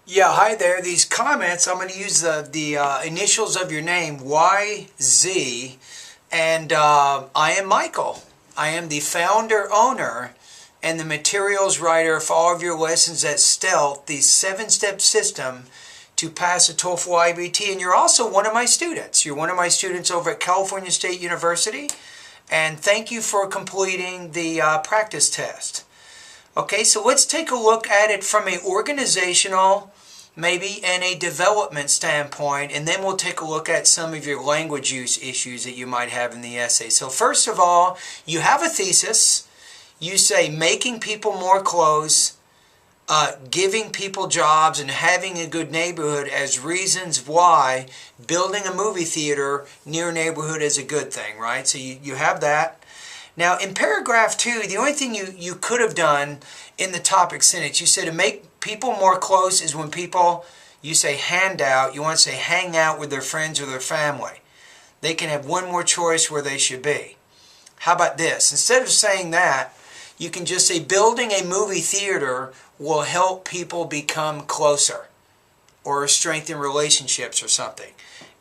Yeah, hi there. These comments, I'm going to use the initials of your name, YZ, and I am Michael. I am the founder, owner, and the materials writer for all of your lessons at Stealth, the 7-step system to pass a TOEFL IBT. And you're also one of my students. You're one of my students over at California State University, and thank you for completing the practice test. Okay, so let's take a look at it from an organizational, maybe, and a development standpoint, and then we'll take a look at some of your language use issues that you might have in the essay. So first of all, you have a thesis. You say making people more close, giving people jobs, and having a good neighborhood as reasons why building a movie theater near a neighborhood is a good thing, right? So you have that. Now, in paragraph 2, the only thing you could have done in the topic sentence, you said to make people more close is when people, you say hand out, you want to say hang out with their friends or their family. They can have one more choice where they should be. How about this? Instead of saying that, you can just say building a movie theater will help people become closer or strengthen relationships or something.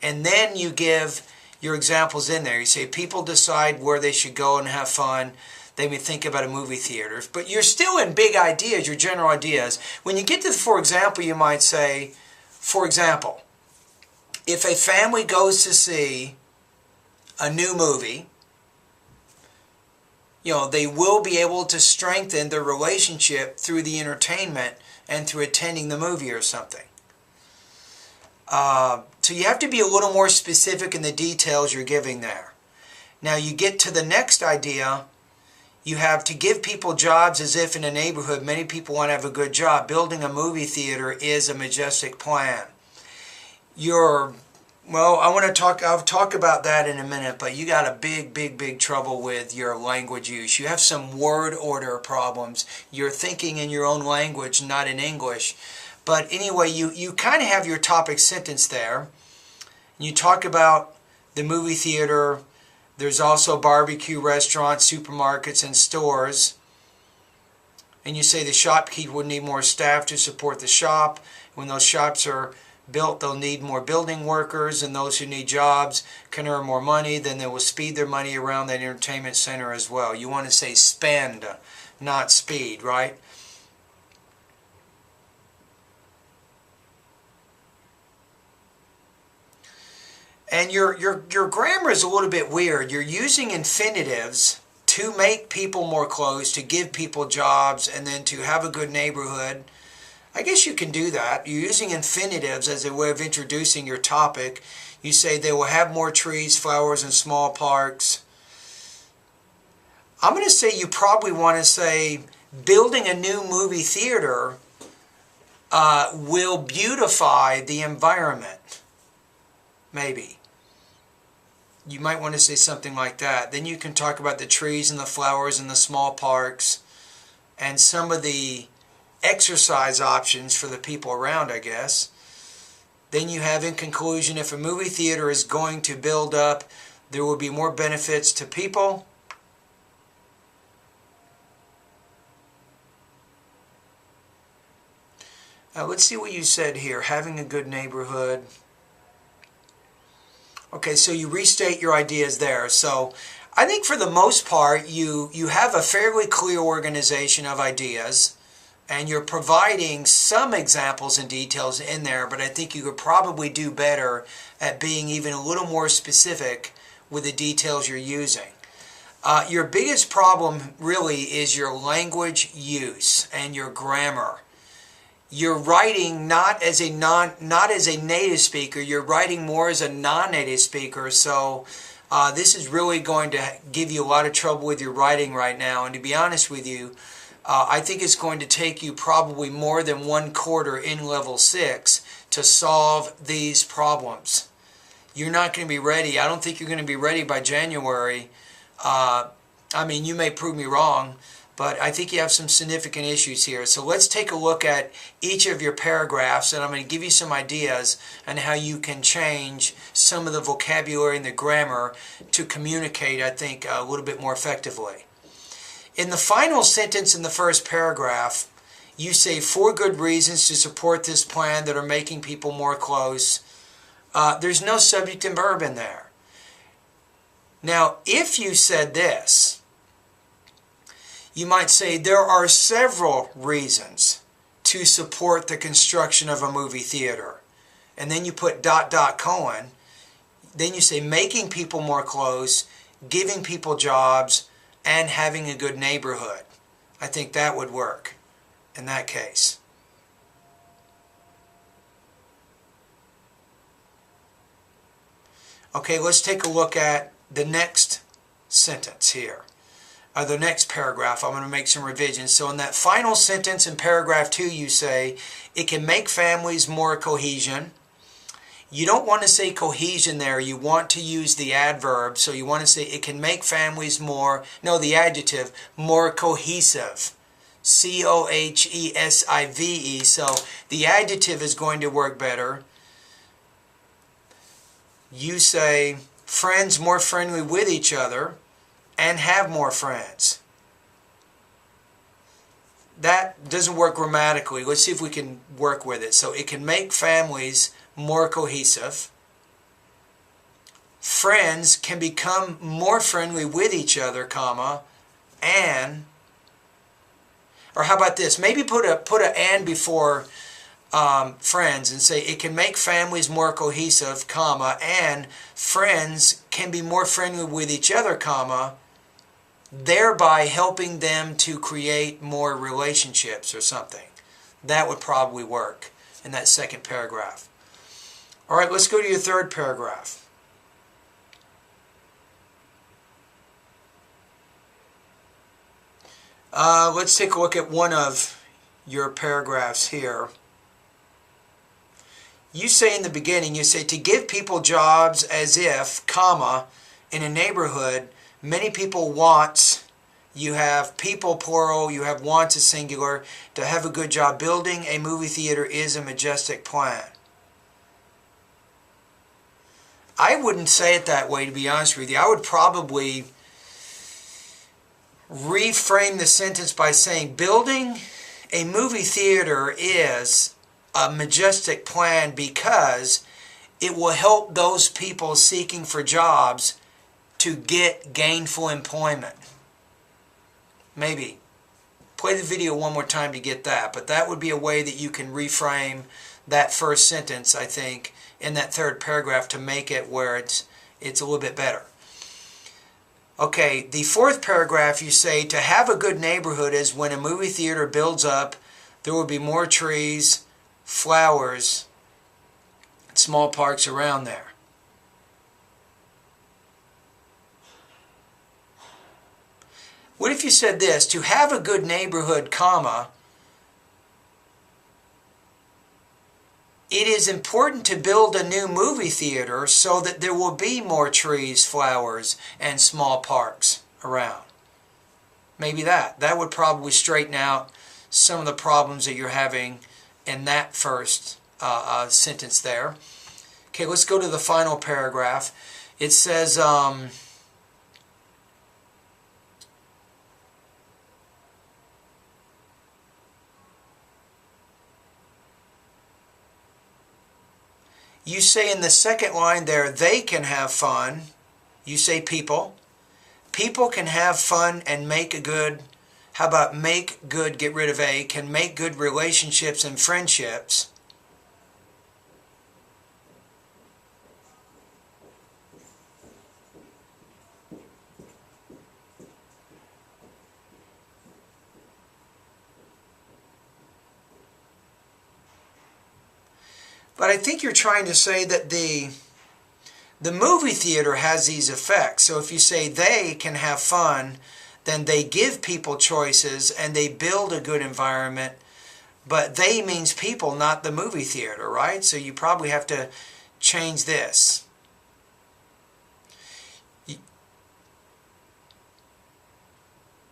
And then you give your examples in there. You say people decide where they should go and have fun. They may think about a movie theater. But you're still in big ideas, your general ideas. When you get to the for example, you might say, for example, if a family goes to see a new movie, they will be able to strengthen their relationship through the entertainment and through attending the movie or something. So you have to be a little more specific in the details you're giving there. Now you get to the next idea. You have to give people jobs as if in a neighborhood many people want to have a good job. Building a movie theater is a majestic plan. I'll talk about that in a minute, but you got a big trouble with your language use. You have some word order problems. You're thinking in your own language, not in English. But anyway, you kind of have your topic sentence there. You talk about the movie theater. There's also barbecue restaurants, supermarkets, and stores. And you say the shopkeeper would need more staff to support the shop. When those shops are built, they'll need more building workers, and those who need jobs can earn more money. Then they will speed their money around that entertainment center as well. You want to say spend, not speed, right? And your grammar is a little bit weird. You're using infinitives to make people more close, to give people jobs, and then to have a good neighborhood. I guess you can do that. You're using infinitives as a way of introducing your topic. You say they will have more trees, flowers, and small parks. I'm going to say you probably want to say building a new movie theater will beautify the environment. Maybe. You might want to say something like that. Then you can talk about the trees and the flowers and the small parks and some of the exercise options for the people around, I guess. Then you have, in conclusion, if a movie theater is going to build up, there will be more benefits to people. Let's see what you said here. Having a good neighborhood. Okay, so you restate your ideas there. So I think for the most part, you have a fairly clear organization of ideas, and you're providing some examples and details in there, but I think you could probably do better at being even a little more specific with the details you're using. Your biggest problem really is your language use and your grammar. You're writing not as a native speaker. You're writing more as a non-native speaker. So this is really going to give you a lot of trouble with your writing right now. And to be honest with you, I think it's going to take you probably more than 1/4 in level 6 to solve these problems. You're not going to be ready. I don't think you're going to be ready by January. You may prove me wrong, but I think you have some significant issues here. So let's take a look at each of your paragraphs, and I'm going to give you some ideas on how you can change some of the vocabulary and the grammar to communicate, I think, a little bit more effectively. In the final sentence in the first paragraph, You say 4 good reasons to support this plan that are making people more close. There's no subject and verb in there. Now, if you said this, you might say there are several reasons to support the construction of a movie theater. And then you put ... colon. Then you say making people more close, giving people jobs, and having a good neighborhood. I think that would work in that case. Okay, let's take a look at the next sentence here. The next paragraph. I'm going to make some revisions. So in that final sentence in paragraph 2, you say, it can make families more cohesion. You don't want to say cohesion there. You want to use the adverb. So you want to say it can make families more, no, the adjective, more cohesive. C-O-H-E-S-I-V-E. So the adjective is going to work better. You say friends more friendly with each other and have more friends. That doesn't work grammatically. Let's see if we can work with it. So it can make families more cohesive. Friends can become more friendly with each other, comma, and, or how about this? Maybe put a and before friends and say it can make families more cohesive, comma, and friends can be more friendly with each other, comma, thereby helping them to create more relationships or something. That would probably work in that second paragraph. All right, let's go to your third paragraph. Let's take a look at one of your paragraphs here. You say in the beginning, you say to give people jobs as if, comma, in a neighborhood, many people wants, you have people plural, you have wants as singular, to have a good job building a movie theater is a majestic plan. I wouldn't say it that way, to be honest with you. I would probably reframe the sentence by saying building a movie theater is a majestic plan because it will help those people seeking for jobs to get gainful employment. Maybe. Play the video one more time to get that. But that would be a way that you can reframe that first sentence, I think, in that third paragraph to make it where it's a little bit better. Okay, the fourth paragraph you say to have a good neighborhood is when a movie theater builds up, there will be more trees, flowers, and small parks around there. What if you said this, to have a good neighborhood, comma, it is important to build a new movie theater so that there will be more trees, flowers, and small parks around. Maybe that. That would probably straighten out some of the problems that you're having in that first sentence there. Okay, let's go to the final paragraph. It says, you say in the second line there, they can have fun. You say people. People can have fun and make a good, how about make good, get rid of a, can make good relationships and friendships. But I think you're trying to say that the movie theater has these effects. So if you say they can have fun, then they give people choices and they build a good environment. But they means people, not the movie theater, right? So you probably have to change this.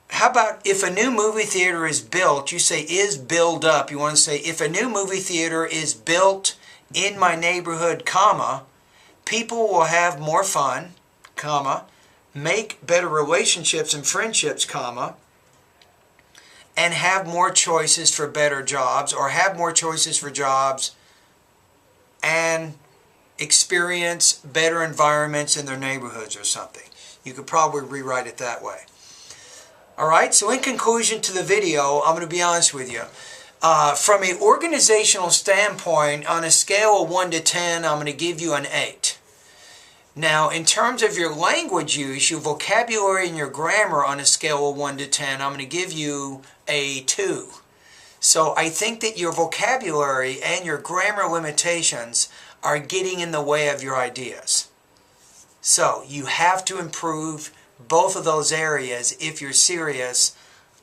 How about if a new movie theater is built, you say is build up. You want to say if a new movie theater is built in my neighborhood, comma, people will have more fun, comma, make better relationships and friendships, comma, and have more choices for better jobs, or have more choices for jobs and experience better environments in their neighborhoods or something. You could probably rewrite it that way. Alright, so in conclusion to the video, I'm going to be honest with you. From an organizational standpoint, on a scale of 1 to 10, I'm going to give you an 8. Now, in terms of your language use, your vocabulary and your grammar on a scale of 1 to 10, I'm going to give you a 2. So I think that your vocabulary and your grammar limitations are getting in the way of your ideas. So you have to improve both of those areas if you're serious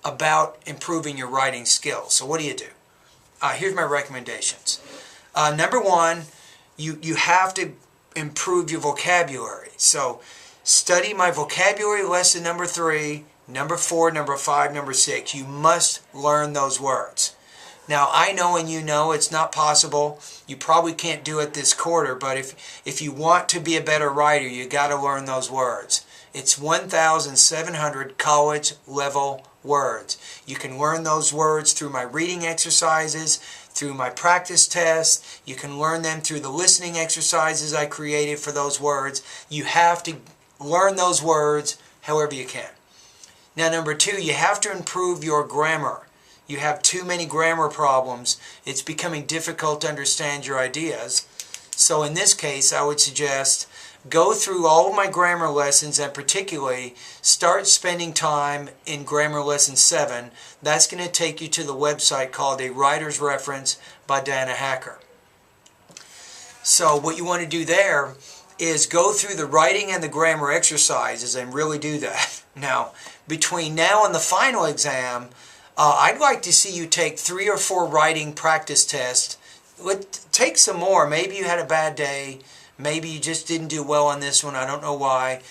about improving your writing skills. So what do? Here's my recommendations. Number one, you have to improve your vocabulary. So study my vocabulary lesson number 3, number 4, number 5, number 6. You must learn those words. Now, I know and you know it's not possible. You probably can't do it this quarter, but if you want to be a better writer, you got to learn those words. It's 1,700 college level words. You can learn those words through my reading exercises, through my practice tests. You can learn them through the listening exercises I created for those words. You have to learn those words however you can. Now, number 2, you have to improve your grammar. You have too many grammar problems. It's becoming difficult to understand your ideas. So in this case, I would suggest go through all of my grammar lessons, and particularly start spending time in grammar lesson 7. That's going to take you to the website called A Writer's Reference by Dana Hacker. So what you want to do there is go through the writing and the grammar exercises and really do that. Now, between now and the final exam, I'd like to see you take 3 or 4 writing practice tests. Take some more. Maybe you had a bad day. Maybe you just didn't do well on this one. I don't know why.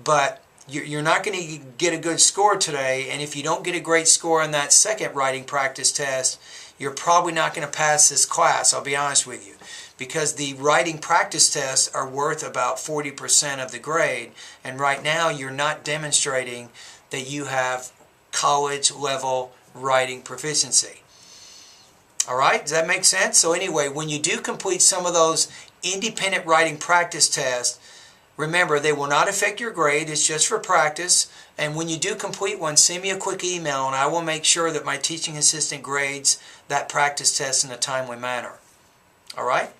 But you're not going to get a good score today. And if you don't get a great score on that second writing practice test, you're probably not going to pass this class. I'll be honest with you. Because the writing practice tests are worth about 40% of the grade. And right now you're not demonstrating that you have college level writing proficiency. Alright, does that make sense? So anyway, when you do complete some of those independent writing practice tests, remember they will not affect your grade. It's just for practice. And when you do complete one, send me a quick email and I will make sure that my teaching assistant grades that practice test in a timely manner. Alright?